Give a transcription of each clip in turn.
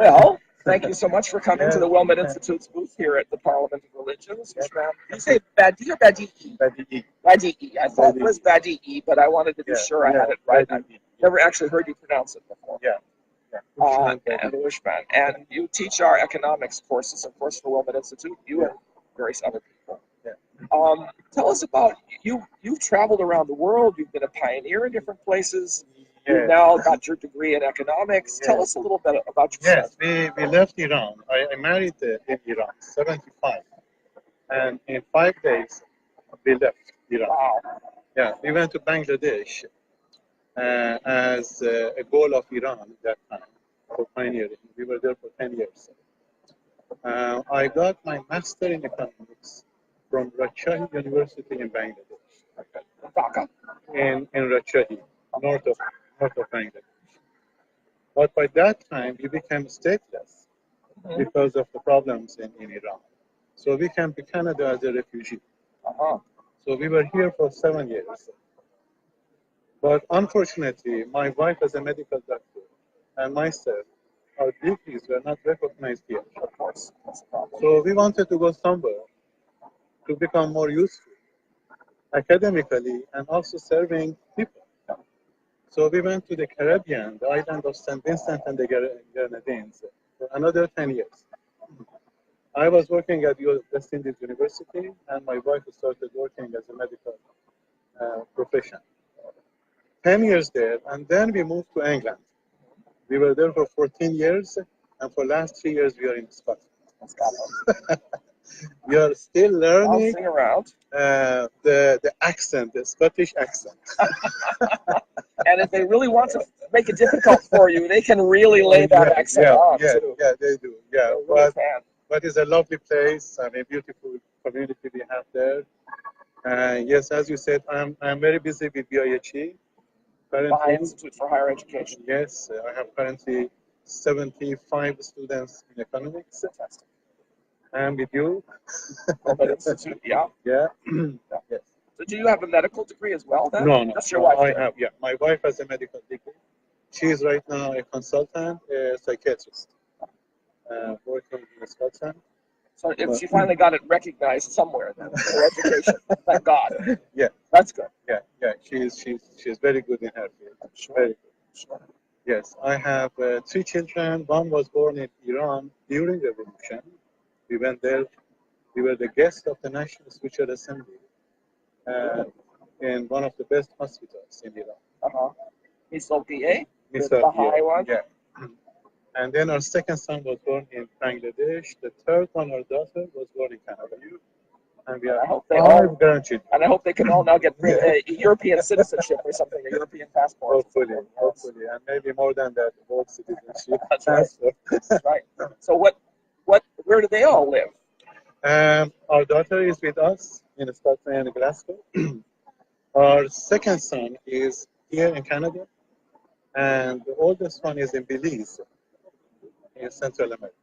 Well, thank you so much for coming to Yeah, the Wilmot Institute's booth here at the Parliament of Religions. Hooshmand. Did you say Badee or Badee? Badee. Badee. I thought it Badee. was Badee, but I wanted to be Yeah, sure I yeah, had it right. I've Badee. never actually heard you pronounce it before. Yeah, yeah. Hooshmand, And Badee. Hooshmand. And you teach our economics courses, of course, for Wilmot Institute, you Yeah, and various other people. yeah. Tell us about you. You've traveled around the world. You've been a pioneer in different places. You've Yes, now got your degree in economics. Tell yes. us a little bit about yourself. Yes, we left Iran. I married in Iran, 75. And in 5 days, we left Iran. Wow. Yeah, we went to Bangladesh as a goal of Iran at that time for pioneering. We were there for 10 years. I got my master in economics from Rajshahi University in Bangladesh, Dhaka. in Rajshahi, north of Bangladesh. But by that time, we became stateless because of the problems in Iran. So we came to Canada as a refugee. Uh-huh. So we were here for 7 years. But unfortunately, my wife as a medical doctor and myself, our degrees were not recognized here. Of course, that's a problem. So we wanted to go somewhere to become more useful academically and also serving people. So we went to the Caribbean, the island of St. Vincent and the Grenadines, for another 10 years. I was working at West Indies University, and my wife started working as a medical profession. 10 years there, and then we moved to England. We were there for 14 years, and for last 3 years we are in Scotland. We are still learning Bouncing around. the accent, the Scottish accent. And if they really want to make it difficult for you, they can really lay that accent on too. Yeah, they do. Yeah, They really can. but it's a lovely place and a beautiful community we have there. Yes, as you said, I'm very busy with BIHE. Baha'i Currently, Institute for Higher Education. yes, I have currently 75 students in economics. Fantastic. I'm with you. Wilmot Institute, yeah. Yeah. Yeah. Yes. So do you have a medical degree as well then? No, no. That's your no, wife. I did. have, yeah. My wife has a medical degree. She is right now a consultant, a psychiatrist, working in Scotland. So if she finally got it recognized somewhere then, for education. Thank God. Yeah, That's good. yeah. She's very good in her field. Sure. Very good. Sure. Yes, I have 3 children. One was born in Iran during the revolution. We went there. We were the guest of the National Spiritual Assembly in one of the best hospitals in Iran. Uh-huh. Miss OPA? The Mr. Baha'i Yeah, one? yeah. And then our second son was born in Bangladesh. The third one, our daughter, was born in Canada. And we I have hope they 5 all grandchildren. and I hope they can all now get European citizenship or something, a European passport. Hopefully, and maybe more than that, world citizenship. That's right. That's right. So where do they all live? Our daughter is with us in Stockman and Glasgow. Our second son is here in Canada, and the oldest one is in Belize, in Central America.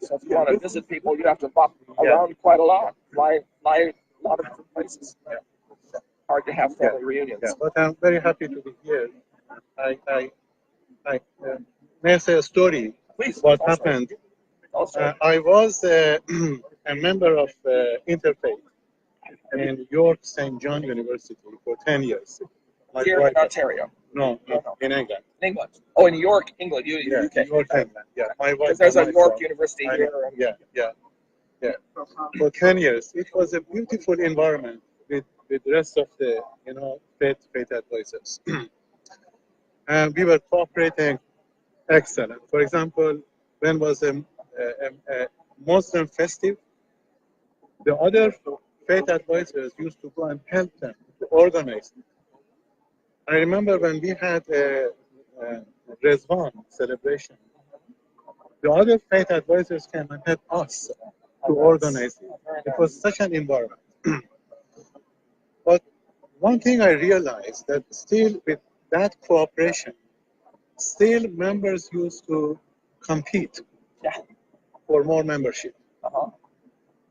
So if you want to visit people, you have to bop around quite a lot, fly a lot of different places. Yeah. Hard to have family reunions. Yeah, but I'm very happy to be here. May I say a story? Please. What happened? Also, I was a member of Interfaith in York St. John University for 10 years. My here wife, in Ontario. no, in England. In England. Oh, in York, England. Yeah, UK. York, England. Yeah, my wife. Because there's a and York myself, University I here. know. Yeah. For 10 years, it was a beautiful environment with the rest of the, faith advisors. And we were cooperating excellent. For example, when was a Muslim festive, the other faith advisors used to go and help them to organize it. I remember when we had a Rizwan celebration, the other faith advisors came and helped us to organize it. It was such an environment. But one thing I realized that still with that cooperation, still members used to compete for more membership. Uh-huh.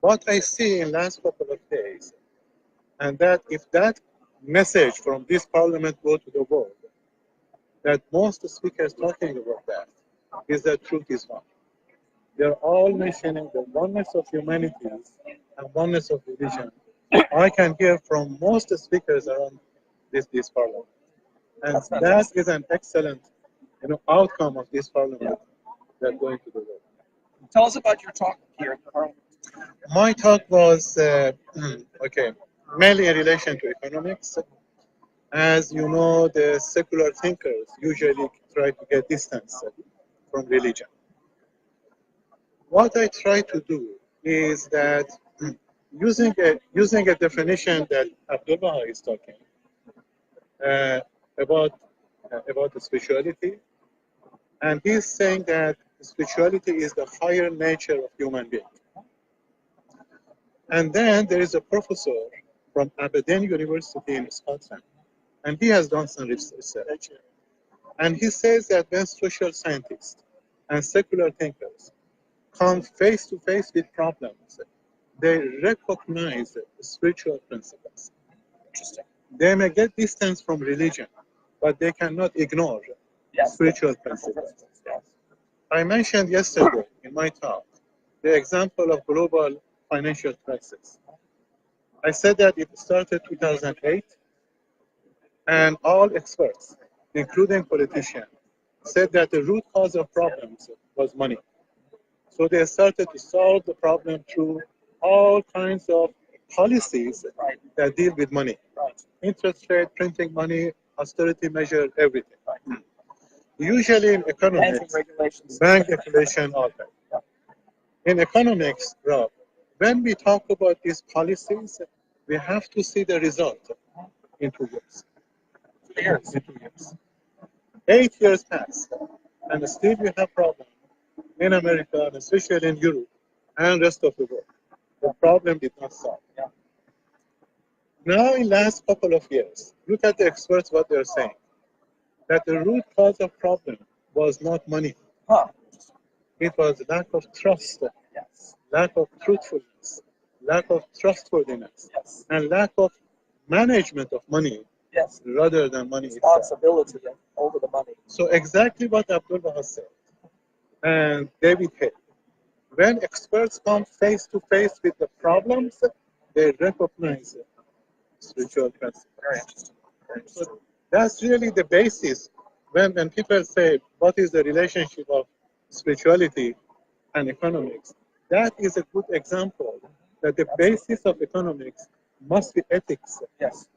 What I see in last couple of days, and that if that message from this parliament go to the world, that most speakers talking about that, is that truth is one. they're all mentioning the oneness of humanities and oneness of religion. I can hear from most speakers around this parliament. And that is an excellent outcome of this parliament that going to the world. Tell us about your talk here in the parliament. My talk was, mainly in relation to economics. As you know, the secular thinkers usually try to get distance from religion. What I try to do is that using a definition that Abdul Baha'i is talking about the spirituality, and he's saying that spirituality is the higher nature of human being. And then there is a professor from Badee University in Scotland, and he has done some research. And he says that when social scientists and secular thinkers come face to face with problems, they recognize spiritual principles. Interesting. They may get distance from religion, but they cannot ignore spiritual principles. Yes. I mentioned yesterday in my talk the example of global financial crisis. I said that it started 2008, and all experts, including politicians, said that the root cause of problems was money. So they started to solve the problem through all kinds of policies that deal with money. Interest rate, printing money, austerity measure, everything. Usually in economics, bank regulation, all that. In economics, Rob, when we talk about these policies, we have to see the result in 2 years. In 2 years. 8 years passed, and still we have problems in America, and especially in Europe and rest of the world. The problem did not solve. Now, in last couple of years, look at the experts what they're saying. That the root cause of problem was not money. It was lack of trust, lack of truthfulness, lack of trustworthiness, and lack of management of money rather than money responsibility over the money. So exactly what Abdul Baha said and David Hay. When experts come face to face with the problems, they recognize spiritual principles. Very interesting. So that's really the basis. When people say, what is the relationship of spirituality and economics? That is a good example that the basis of economics must be ethics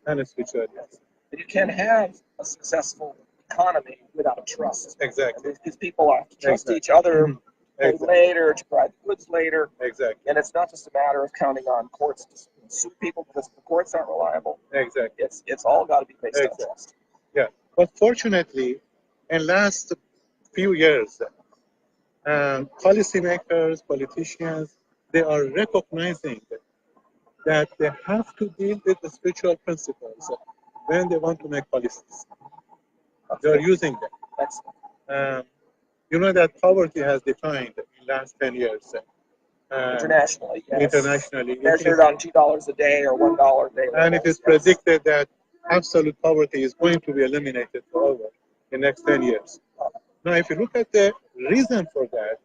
and spirituality. But you can't have a successful economy without trust. Exactly. Because people have to trust each other, pay later, to provide goods later. Exactly. And it's not just a matter of counting on courts to sue people because the courts aren't reliable. Exactly. It's all got to be based on trust. Yeah. But fortunately, in last few years, policymakers, politicians, they are recognizing that they have to deal with the spiritual principles when they want to make policies. They are using them. You know that poverty has declined in the last 10 years. Internationally, yes. Internationally. Measured on $2 a day or $1 a day. And it is predicted that absolute poverty is going to be eliminated forever in the next 10 years. Now, if you look at the reason for that,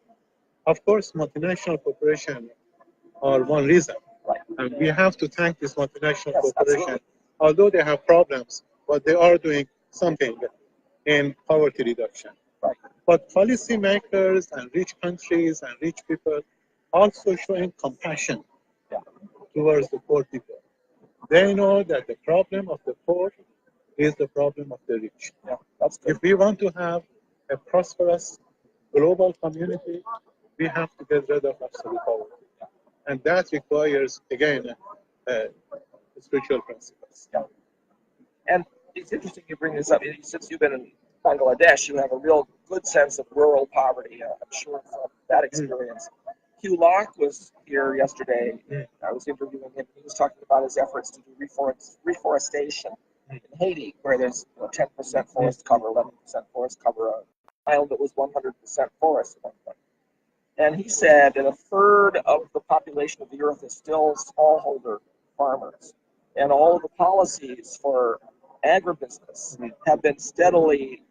of course, multinational corporations are one reason. And we have to thank this multinational corporation, although they have problems, but they are doing something in poverty reduction. But policymakers and rich countries and rich people also showing compassion towards the poor people. They know that the problem of the poor is the problem of the rich. If we want to have a prosperous global community, we have to get rid of absolute poverty. And that requires, again, spiritual principles. And it's interesting you bring this up. Since you've been in Bangladesh, you have a real good sense of rural poverty, I'm sure, from that experience. Hugh Locke was here yesterday. I was interviewing him. He was talking about his efforts to do reforestation in Haiti, where there's 10% forest cover, 11% forest cover, an island that was 100% forest at one point. And he said that a third of the population of the earth is still smallholder farmers. And all of the policies for agribusiness have been steadily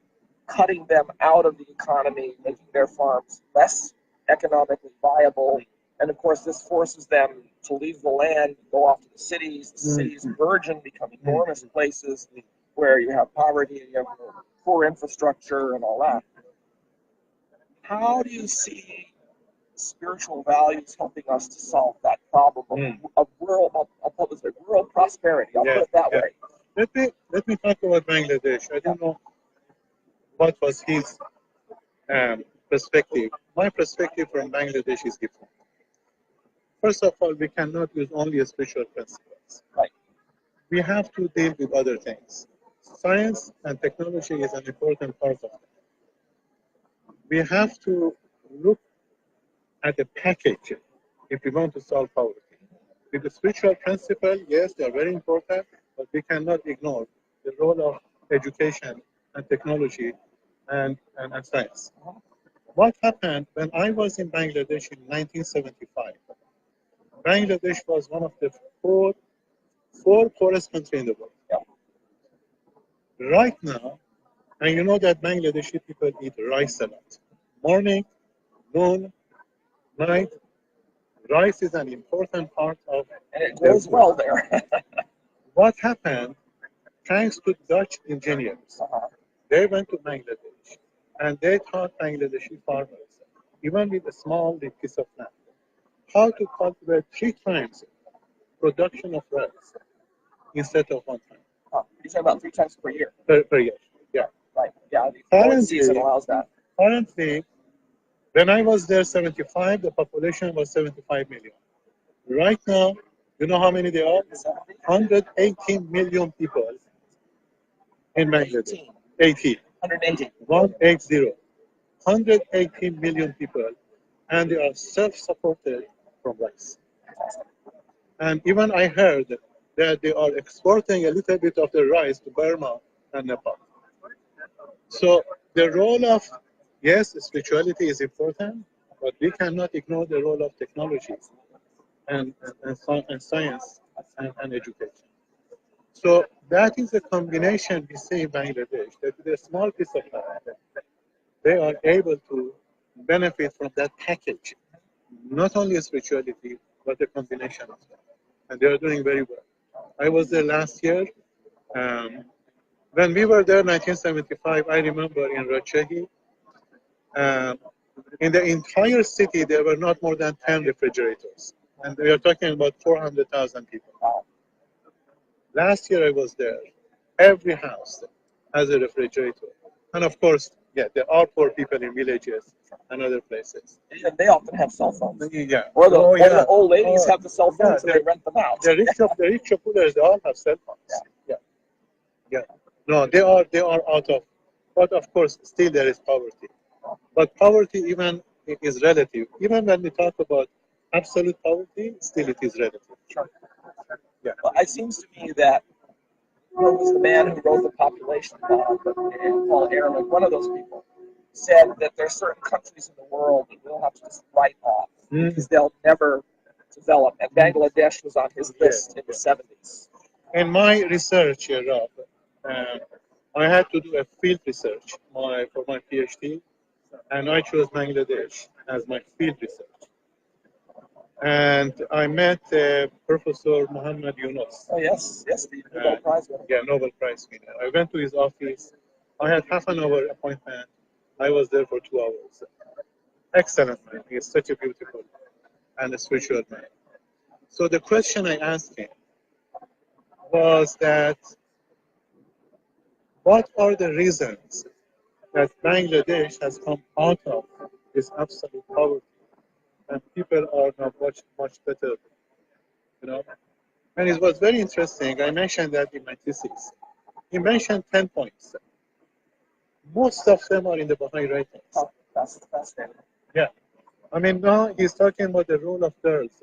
cutting them out of the economy, making their farms less economically viable. And of course, this forces them to leave the land, go off to the cities. The cities burgeon, become enormous places where you have poverty, you have poor infrastructure, and all that. How do you see spiritual values helping us to solve that problem of rural, I'll put this way, rural prosperity? I'll put it that way. Let me talk about Bangladesh. I don't know what was his perspective. My perspective from Bangladesh is different. First of all, we cannot use only spiritual principles. Right. We have to deal with other things. Science and technology is an important part of it. We have to look at the package if we want to solve poverty. With the spiritual principle, yes, they are very important, but we cannot ignore the role of education and technology and science. What happened when I was in Bangladesh in 1975? Bangladesh was one of the four poorest countries in the world. Right now, and you know that Bangladeshi people eat rice a lot. Morning, noon, night, rice is an important part of and it grows well there. What happened, thanks to Dutch engineers, they went to Bangladesh and they taught Bangladeshi farmers, even with a small piece of land, how to cultivate 3 times production of rice instead of 1 time. You're talking about 3 times per year. Per year, yeah. Right, yeah, the corn season allows that. Currently, when I was there 75, the population was 75 million. Right now, you know how many there are? 118 million people in Bangladesh. 180. 180. 118 million people, and they are self-supported from rice. And even I heard that they are exporting a little bit of the rice to Burma and Nepal. So the role of, yes, spirituality is important, but we cannot ignore the role of technology and science and education. So that is a combination we see in Bangladesh, that with a small piece of land, they are able to benefit from that package, not only spirituality, but a combination of that. And they are doing very well. I was there last year. When we were there in 1975, I remember in Rajshahi, in the entire city, there were not more than 10 refrigerators. And we are talking about 400,000 people. Last year I was there. Every house has a refrigerator. And of course, yeah, there are poor people in villages and other places. And they often have cell phones. Yeah. Or the old ladies have the cell phones and they rent them out. The rich poolers, they all have cell phones. Yeah. No, they are out of, but of course, still there is poverty. But poverty even is relative. Even when we talk about absolute poverty, still it is relative. Sure. Yeah. Well, it seems to me that who was the man who wrote the population bomb, Paul Ehrlich, one of those people, said that there are certain countries in the world that we'll have to just write off because they'll never develop. And Bangladesh was on his list in the 70s. In my research, Rob, I had to do a field research for my PhD, and I chose Bangladesh as my field research. And I met Professor Muhammad Yunus. Oh, yes, the Nobel Prize winner. Yeah, Nobel Prize winner. I went to his office. I had half an hour appointment. I was there for 2 hours. Excellent man. He is such a beautiful and a spiritual man. So the question I asked him was that, what are the reasons that Bangladesh has come out of this absolute poverty and people are now much better, you know? And it was very interesting. I mentioned that in my thesis. He mentioned 10 points. Most of them are in the Baha'i writings. Oh, that's fascinating. Yeah. I mean, now he's talking about the role of girls,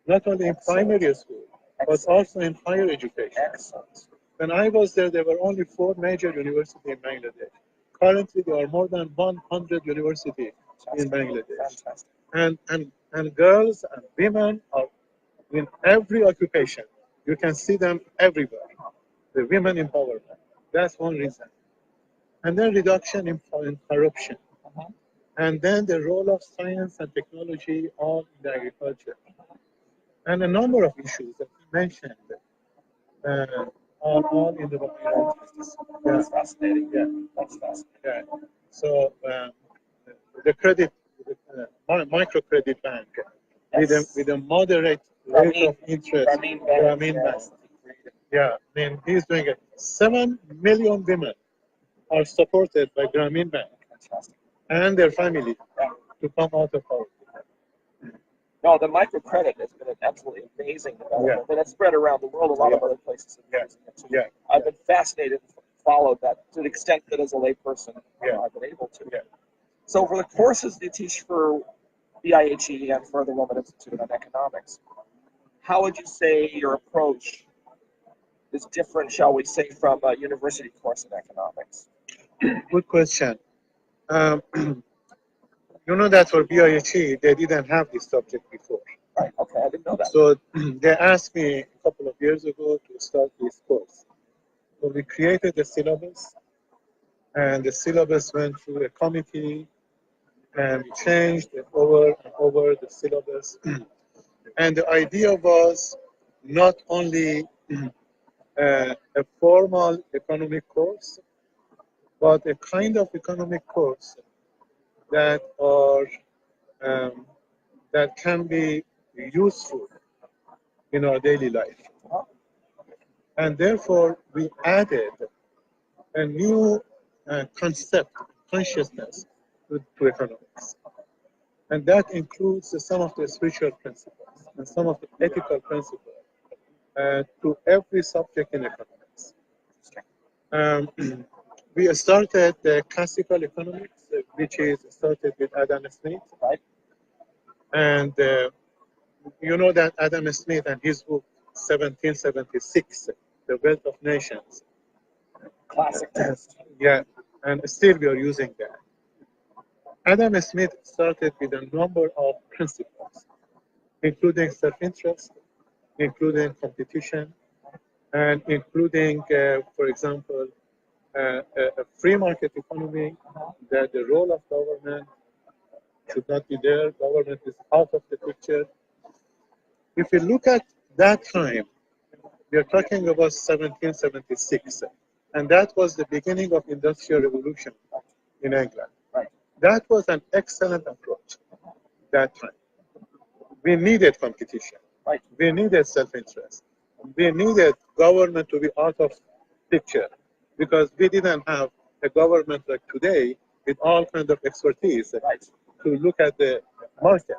not only in primary school, but also in higher education. Excellent. When I was there were only 4 major universities in Bangladesh. Currently, there are more than 100 universities in Bangladesh. And girls and women are in every occupation. You can see them everywhere. The women empowerment. That's one reason. And then reduction in corruption. and then the role of science and technology all in the agriculture, and a number of issues that he mentioned uh, are all in the Baha'i justice. That's fascinating. Yeah, That's fascinating. yeah. So the credit, microcredit bank, with a moderate rate of interest, Grameen Bank. yeah, I mean, he's doing it. 7 million women are supported by Grameen Bank Fantastic. and their family to come out of poverty. No, the microcredit has been an absolutely amazing development, and it's spread around the world. A lot of other places have been using it too. Yeah. I've been fascinated and followed that to the extent that as a layperson I've been able to. Yeah. So for the courses you teach for BIHE and for the Roman Institute on Economics, how would you say your approach is different, shall we say, from a university course in economics? Good question. You know that for BIHE, they didn't have this subject before. Right, okay, I didn't know that. So they asked me a couple of years ago to start this course. So we created the syllabus, and the syllabus went through a committee, and we changed it over and over the syllabus. And the idea was not only a formal economic course, but a kind of economic course that are that can be useful in our daily life. And therefore, we added a new concept, consciousness to economics. And that includes some of the spiritual principles and some of the ethical principles to every subject in economics. We started the classical economics, which is started with Adam Smith, right? And you know that Adam Smith and his book 1776, The Wealth of Nations. Classic text. Yeah, and still we are using that. Adam Smith started with a number of principles, including self-interest, including competition, and including, for example, a free market economy, that the role of government should not be there. Government is out of the picture. If you look at that time, we are talking about 1776, and that was the beginning of industrial revolution in England. That was an excellent approach that time. We needed competition. We needed self-interest. We needed government to be out of picture because we didn't have a government like today with all kinds of expertise to look at the market.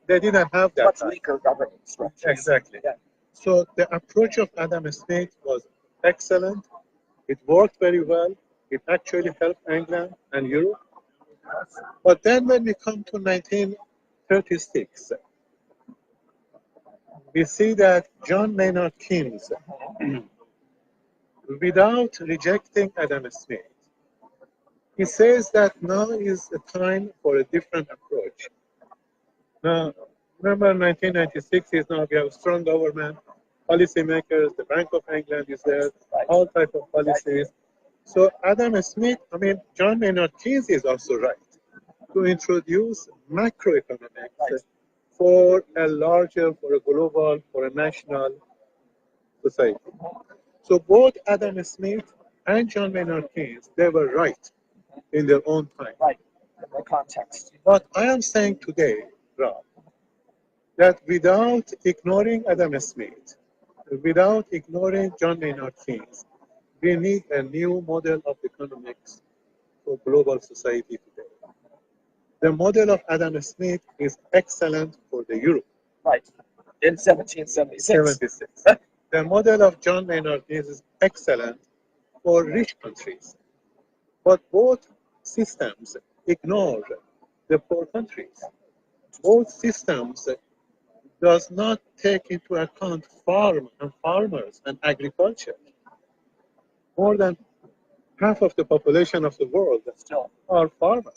They didn't have that. Much weaker government structure. Exactly. Yeah. So the approach of Adam Smith was excellent. It worked very well. It actually helped England and Europe. But then when we come to 1936, we see that John Maynard Keynes, without rejecting Adam Smith, he says that now is the time for a different approach. Now, remember 1996 is now we have a strong government, policymakers, the Bank of England is there, all type of policies. So Adam Smith, John Maynard Keynes is also right to introduce macroeconomics for a larger, for a global, for a national society. So both Adam Smith and John Maynard Keynes, they were right in their own time. Right, in the context. But I am saying today, Rob, that without ignoring Adam Smith, without ignoring John Maynard Keynes, we need a new model of economics for global society today. The model of Adam Smith is excellent for the Europe. Right, in 1776. The model of John Maynard Keynes is excellent for rich countries. But both systems ignore the poor countries. Both systems does not take into account farm and farmers and agriculture. More than half of the population of the world still are farmers.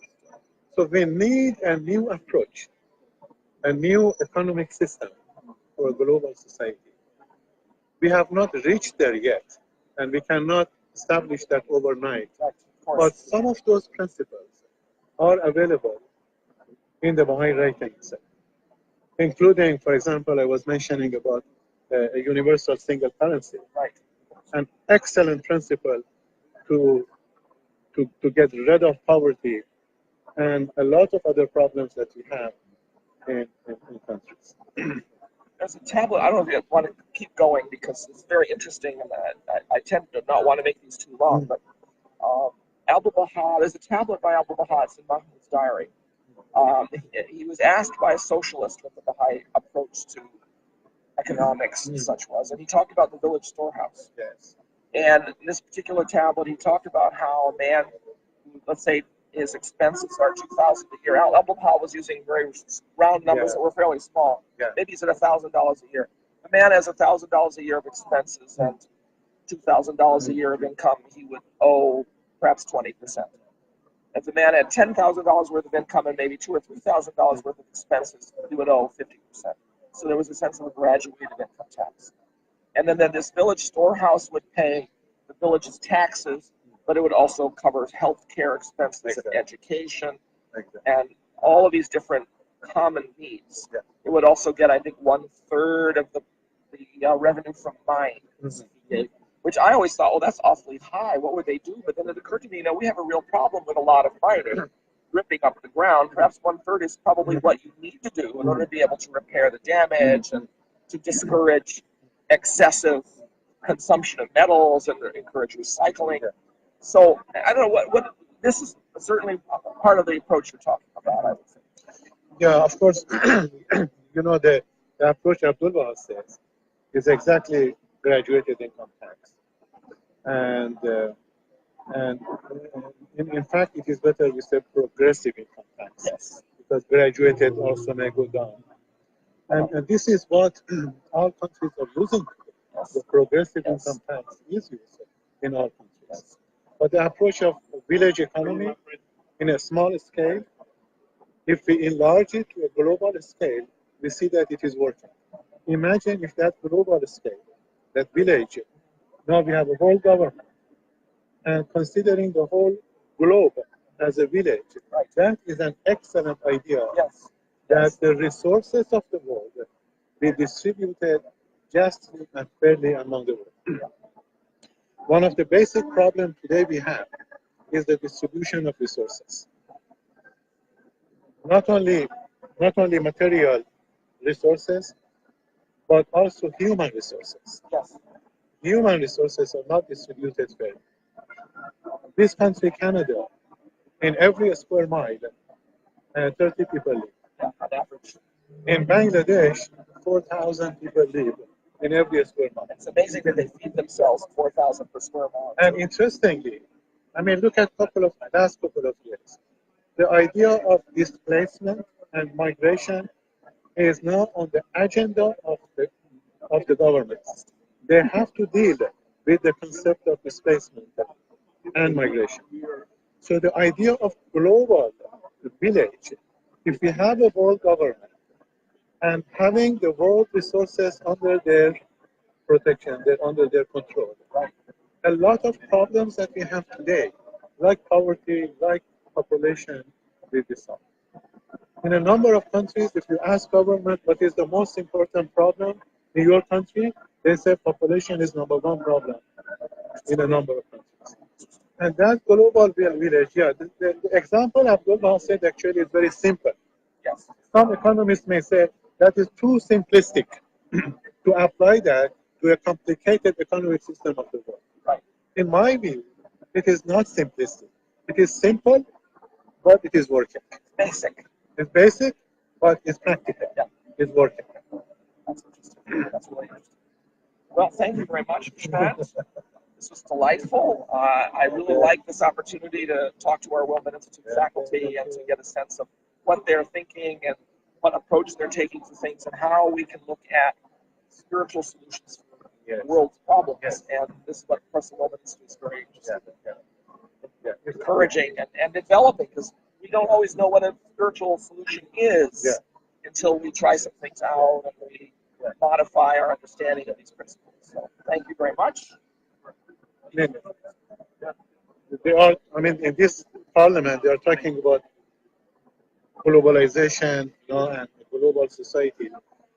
So we need a new approach, a new economic system for a global society. We have not reached there yet, and we cannot establish that overnight. But some of those principles are available in the Baha'i writings, including, for example, I was mentioning about a universal single currency, Right. an excellent principle to get rid of poverty and a lot of other problems that we have in countries. There's a tablet. I don't know if you want to keep going because it's very interesting, and I tend to not want to make these too long. But Abdul Baha, there's a tablet by Abdul Baha. It's in Mahmoud's diary. He was asked by a socialist what the Baha'i approach to economics and such was, and he talked about the village storehouse. Yes. And in this particular tablet, he talked about how a man, let's say his expenses are $2,000 a year. Abdul Baha was using very round numbers that were fairly small. Yeah. Maybe he's at $1,000 a year. A man has $1,000 a year of expenses and $2,000 a year of income. He would owe perhaps 20%. If the man had $10,000 worth of income and maybe $2,000 or $3,000 worth of expenses, he would owe 50%. So there was a sense of a graduated income tax. And then this village storehouse would pay the village's taxes, but it would also cover health care expenses and education and all of these different common needs. Yeah. It would also get, I think, 1/3 of the revenue from mines, which I always thought, well, that's awfully high. What would they do? But then it occurred to me, we have a real problem with a lot of mining ripping up the ground. Perhaps 1/3 is probably what you need to do in order to be able to repair the damage and to discourage excessive consumption of metals and encourage recycling. So I don't know what this is certainly part of the approach you're talking about, I would think. Yeah, of course. The approach Abdul Baha says is exactly graduated income tax, and in fact, it is better we say progressive income tax. Yes. Because graduated also may go down, and this is what all countries are losing. The progressive income tax is used in all countries. But the approach of village economy in a small scale, if we enlarge it to a global scale, we see that it is working. Imagine if that global scale, that village, now we have a whole government, and considering the whole globe as a village, that is an excellent idea. Yes. That the resources of the world be distributed justly and fairly among the world. One of the basic problems today we have is the distribution of resources. Not only material resources, but also human resources. Yes. Human resources are not distributed fairly. This country, Canada, in every square mile, 30 people live. Yeah, on average. In Bangladesh, 4,000 people live in every square mile. It's amazing that they feed themselves 4,000 per square mile. And interestingly, look at last couple of years. The idea of displacement and migration is now on the agenda of the government. They have to deal with the concept of displacement and migration. So the idea of global village, if we have a world government and having the world resources under their protection, under their control, a lot of problems that we have today, like poverty, like population, will be solved. In a number of countries, if you ask government what is the most important problem in your country, they say population is number one problem in a number of countries. And that global village, the example Abdul Baha said actually is very simple. Yes. Some economists may say that is too simplistic to apply that to a complicated economic system of the world. Right. In my view, it is not simplistic. It is simple, but it is working. Basic. It's basic, but it's practical. Yeah. It's working. That's interesting. That's really interesting. Well, thank you very much, Hooshmand. This was delightful. I really like this opportunity to talk to our Wellman Institute faculty and to get a sense of what they're thinking and what approach they're taking to things and how we can look at spiritual solutions for the world's problems. Yes. And this is what Professor Wellman Institute is very interested in. Yeah. Encouraging and developing, because we don't always know what a spiritual solution is until we try some things out and we modify our understanding of these principles. So thank you very much. They are, in this parliament, they are talking about globalization, and global society.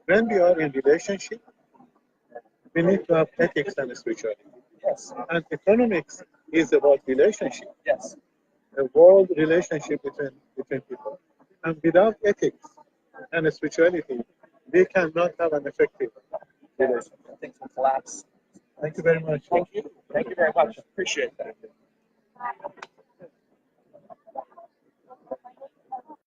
When we are in relationship, we need to have ethics and spirituality. Yes. And economics is about relationship, Yes. a world relationship between people. And without ethics and spirituality, we cannot have an effective relationship. Things will collapse. Thank you very much. Thank you. Thank you very much. Appreciate that.